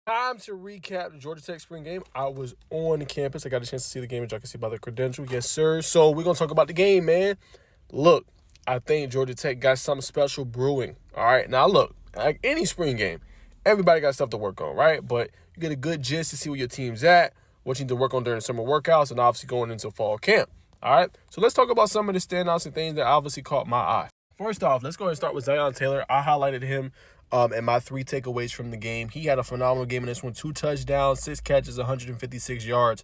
Time to recap the Georgia Tech spring game. I was on campus. I got a chance to see the game, as y'all can see by the credential. Yes, sir. So we're going to talk about the game, man. Look, I think Georgia Tech got something special brewing. All right. Now, look, like any spring game, everybody got stuff to work on, right? But you get a good gist to see where your team's at, what you need to work on during summer workouts, and obviously going into fall camp. All right. So let's talk about some of the standouts and things that obviously caught my eye. First off, let's go ahead and start with Zion Taylor. I highlighted him and my 3 takeaways from the game. He had a phenomenal game in this one. 2 touchdowns, 6 catches, 156 yards.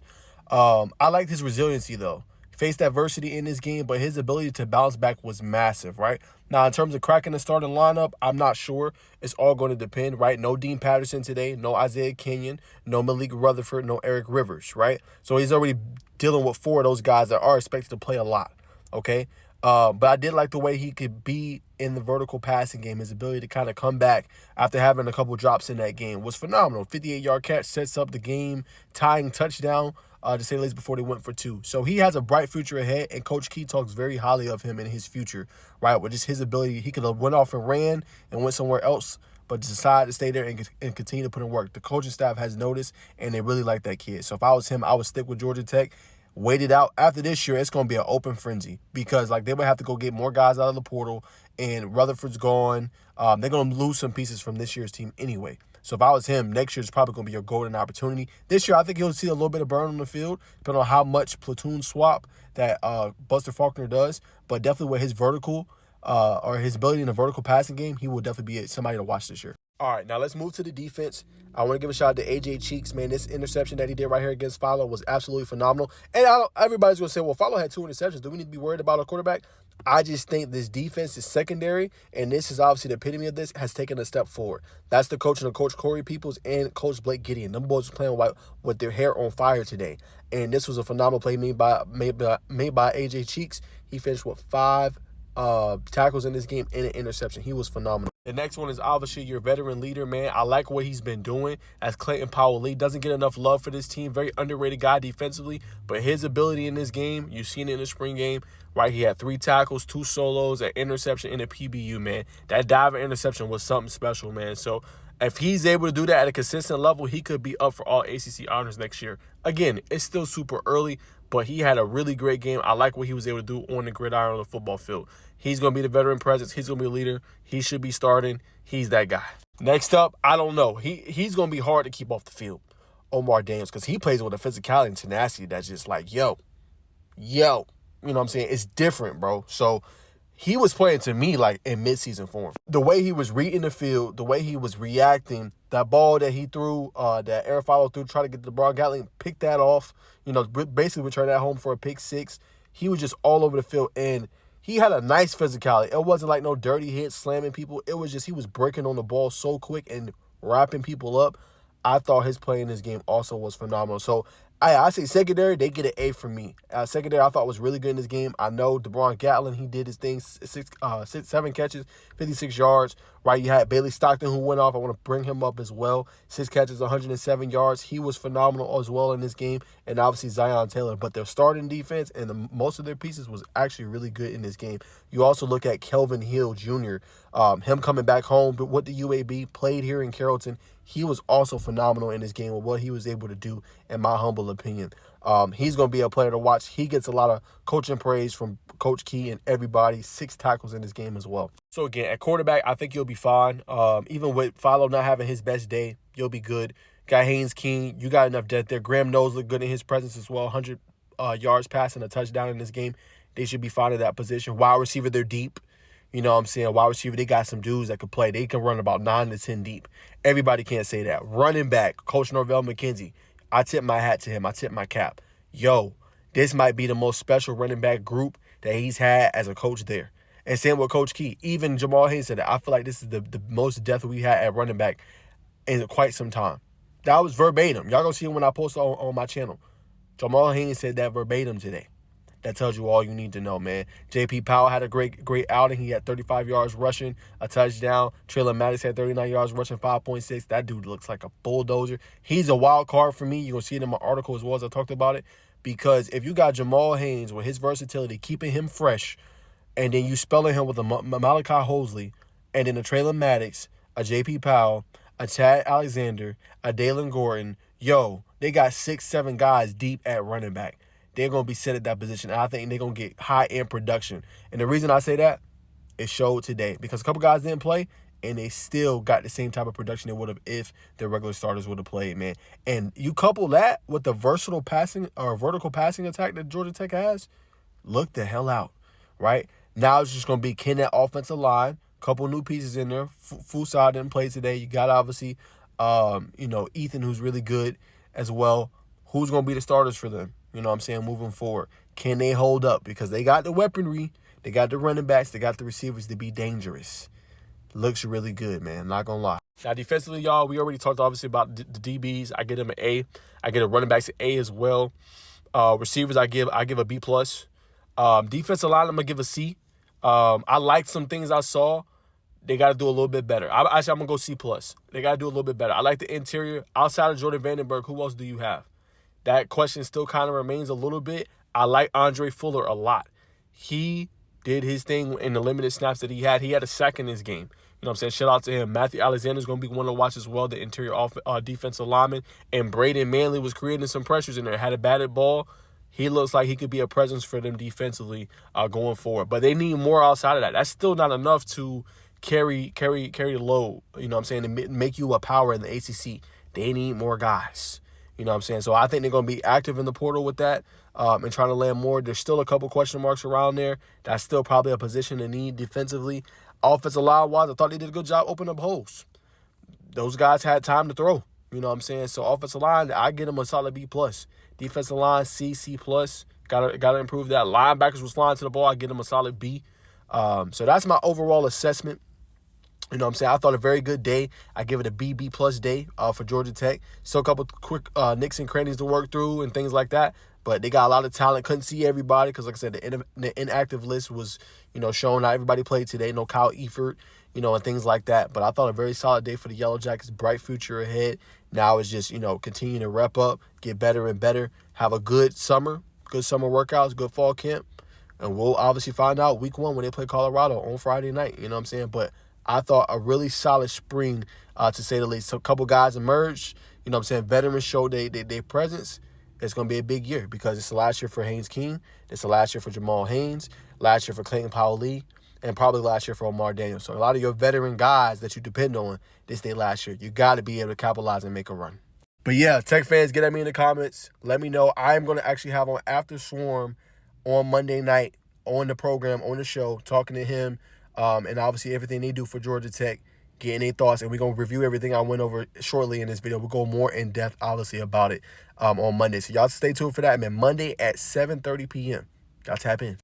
I liked his resiliency, though. He faced adversity in this game, but his ability to bounce back was massive, right? Now, in terms of cracking the starting lineup, I'm not sure. It's all going to depend, right? No Dean Patterson today, no Isaiah Kenyon, no Malik Rutherford, no Eric Rivers, right? So he's already dealing with 4 of those guys that are expected to play a lot, okay? But I did like the way he could be in the vertical passing game. His ability to kind of come back after having a couple drops in that game was phenomenal. 58-yard catch sets up the game, tying touchdown, to say the least, before they went for 2. So he has a bright future ahead, and Coach Key talks very highly of him in his future, right? With just his ability. He could have went off and ran and went somewhere else, but decided to stay there and continue to put in work. The coaching staff has noticed, and they really like that kid. So if I was him, I would stick with Georgia Tech. Wait it out. After this year, it's going to be an open frenzy because, they would have to go get more guys out of the portal, and Rutherford's gone. They're going to lose some pieces from this year's team anyway. So if I was him, next year is probably going to be your golden opportunity. This year, I think he'll see a little bit of burn on the field, depending on how much platoon swap that Buster Faulkner does. But definitely with his vertical or his ability in the vertical passing game, he will definitely be somebody to watch this year. All right, now let's move to the defense. I want to give a shout out to A.J. Cheeks, man. This interception that he did right here against Follow was absolutely phenomenal. And everybody's going to say, well, Follow had 2 interceptions. Do we need to be worried about a quarterback? I just think this defense is secondary, and this is obviously the epitome of this, has taken a step forward. That's the coaching of Coach Corey Peoples and Coach Blake Gideon. Them boys were playing with their hair on fire today. And this was a phenomenal play made by A.J. Cheeks. He finished with 5 tackles in this game and an interception. He was phenomenal. The next one is obviously your veteran leader, man. I like what he's been doing as Clayton Powell-Lee. Doesn't get enough love for this team. Very underrated guy defensively, but his ability in this game, you've seen it in the spring game, right? He had 3 tackles, 2 solos, an interception, and a PBU, man. That dive interception was something special, man. So if he's able to do that at a consistent level, he could be up for all ACC honors next year. Again, it's still super early, but he had a really great game. I like what he was able to do on the gridiron on the football field. He's going to be the veteran presence. He's going to be a leader. He should be starting. He's that guy. Next up, I don't know. He's going to be hard to keep off the field, Omar Daniels, because he plays with a physicality and tenacity that's just like, yo. You know what I'm saying? It's different, bro. So he was playing to me like in midseason form. The way he was reading the field, the way he was reacting, that ball that he threw, that air follow through, try to get the LeBron Gatling, pick that off, basically return that home for a pick 6. He was just all over the field, and he had a nice physicality. It wasn't like no dirty hits, slamming people. It was just he was breaking on the ball so quick and wrapping people up. I thought his play in this game also was phenomenal. So I say secondary, they get an A from me. Secondary, I thought was really good in this game. I know DeBron Gatlin, he did his thing, 7 catches, 56 yards. Right, you had Bailey Stockton who went off. I want to bring him up as well. 6 catches, 107 yards. He was phenomenal as well in this game. And obviously Zion Taylor. But their starting defense and most of their pieces was actually really good in this game. You also look at Kelvin Hill Jr., him coming back home with the UAB, played here in Carrollton. He was also phenomenal in this game with what he was able to do, in my humble opinion. He's going to be a player to watch. He gets a lot of coaching praise from Coach Key and everybody. 6 tackles in this game as well. So, again, at quarterback, I think you'll be fine. Even with Follow not having his best day, you'll be good. Got Haynes King. You got enough depth there. Graham Knowles looked good in his presence as well. 100 yards passing, a touchdown in this game. They should be fine in that position. Wide receiver, they're deep. You know what I'm saying? Wide receiver, they got some dudes that can play. They can run about 9 to 10 deep. Everybody can't say that. Running back, Coach Norvell McKenzie. I tip my hat to him. I tip my cap. Yo, this might be the most special running back group that he's had as a coach there. And same with Coach Key. Even Jamal Haynes said that. I feel like this is the most depth we had at running back in quite some time. That was verbatim. Y'all gonna see it when I post on my channel. Jamal Haynes said that verbatim today. That tells you all you need to know, man. J.P. Powell had a great outing. He had 35 yards rushing, a touchdown. Traylon Maddox had 39 yards rushing, 5.6. That dude looks like a bulldozer. He's a wild card for me. You're going to see it in my article as well as I talked about it. Because if you got Jamal Haynes with his versatility, keeping him fresh, and then you spelling him with a Malachi Hosley, and then a Traylon Maddox, a J.P. Powell, a Chad Alexander, a Dalen Gordon. Yo, they got 6, 7 guys deep at running back. They're going to be set at that position. And I think they're going to get high-end production. And the reason I say that, it showed today. Because a couple guys didn't play, and they still got the same type of production they would have if their regular starters would have played, man. And you couple that with the versatile passing or vertical passing attack that Georgia Tech has, look the hell out, right? Now it's just going to be, can that offensive line, couple new pieces in there. Fusa didn't play today. You got, obviously, Ethan, who's really good as well. Who's going to be the starters for them? You know what I'm saying, moving forward. Can they hold up? Because they got the weaponry. They got the running backs. They got the receivers to be dangerous. Looks really good, man. Not going to lie. Now, defensively, y'all, we already talked, obviously, about the DBs. I get them an A. I get a running backs an A as well. Receivers, I give a B+. Defensive line, I'm going to give a C. I liked some things I saw. They got to do a little bit better. I'm going to go C+. They got to do a little bit better. I like the interior. Outside of Jordan Vandenberg, who else do you have? That question still kind of remains a little bit. I like Andre Fuller a lot. He did his thing in the limited snaps that he had. He had a sack in this game. You know what I'm saying? Shout out to him. Matthew Alexander's going to be one to watch as well, the interior defensive lineman. And Braden Manley was creating some pressures in there. Had a batted ball. He looks like he could be a presence for them defensively going forward. But they need more outside of that. That's still not enough to carry the load. You know what I'm saying? To make you a power in the ACC. They need more guys. You know what I'm saying? So I think they're going to be active in the portal with that and trying to land more. There's still a couple question marks around there. That's still probably a position to need defensively. Offensive line-wise, I thought they did a good job opening up holes. Those guys had time to throw. You know what I'm saying? So offensive line, I get them a solid B+. Defensive line, C+. Gotta improve that. Linebackers was flying to the ball. I get them a solid B. So that's my overall assessment. You know what I'm saying? I thought a very good day. I give it a B+ day for Georgia Tech. Still a couple quick nicks and crannies to work through and things like that. But they got a lot of talent. Couldn't see everybody because, like I said, the inactive list was, showing how everybody played today. No Kyle Efert, and things like that. But I thought a very solid day for the Yellow Jackets. Bright future ahead. Now it's just, continue to rep up, get better and better, have a good summer workouts, good fall camp. And we'll obviously find out week 1 when they play Colorado on Friday night. You know what I'm saying? But I thought a really solid spring, to say the least. So a couple guys emerged. You know what I'm saying? Veterans showed their presence. It's going to be a big year because it's the last year for Haynes King. It's the last year for Jamal Haynes. Last year for Clayton Powell-Lee. And probably last year for Omar Daniels. So a lot of your veteran guys that you depend on this day last year, you got to be able to capitalize and make a run. But yeah, Tech fans, get at me in the comments. Let me know. I am going to actually have on After Swarm on Monday night on the program, on the show, talking to him. And obviously everything they do for Georgia Tech, getting their thoughts. And we're going to review everything I went over shortly in this video. We'll go more in depth, obviously, about it on Monday. So y'all stay tuned for that, man. Monday at 7:30 p.m. Y'all tap in.